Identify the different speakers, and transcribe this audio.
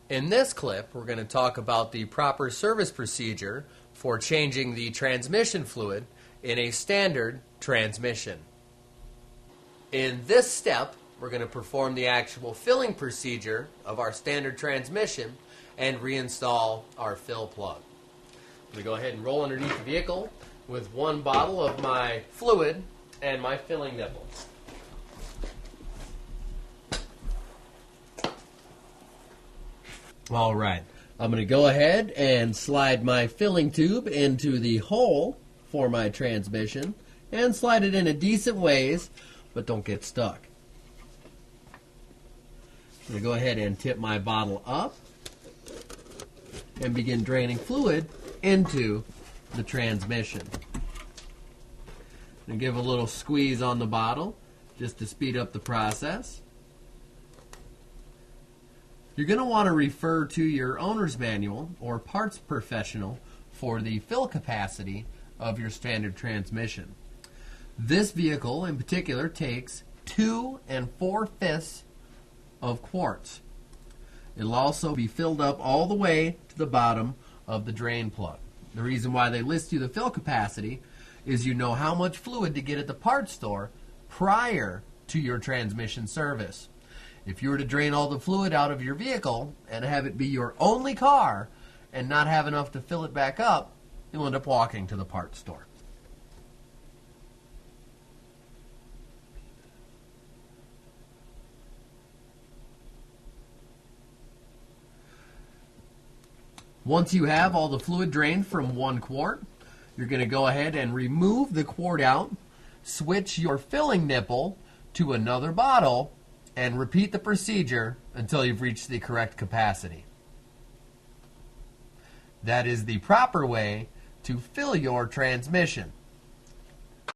Speaker 1: In this clip, we're going to talk about the proper service procedure for changing the transmission fluid in a standard transmission. In this step, we're going to perform the actual filling procedure of our standard transmission and reinstall our fill plug. I'm going to go ahead and roll underneath the vehicle with one bottle of my fluid and my filling nipple. All right, I'm going to go ahead and slide my filling tube into the hole for my transmission and slide it in a decent ways, but don't get stuck. I'm going to go ahead and tip my bottle up and begin draining fluid into the transmission. And give a little squeeze on the bottle just to speed up the process. You're going to want to refer to your owner's manual or parts professional for the fill capacity of your standard transmission. This vehicle in particular takes 2 4/5 of quarts. It'll also be filled up all the way to the bottom of the drain plug. The reason why they list you the fill capacity is you know how much fluid to get at the parts store prior to your transmission service. If you were to drain all the fluid out of your vehicle and have it be your only car and not have enough to fill it back up, you'll end up walking to the parts store. Once you have all the fluid drained from 1 quart, you're going to go ahead and remove the quart out, switch your filling nipple to another bottle, and repeat the procedure until you've reached the correct capacity. That is the proper way to fill your transmission.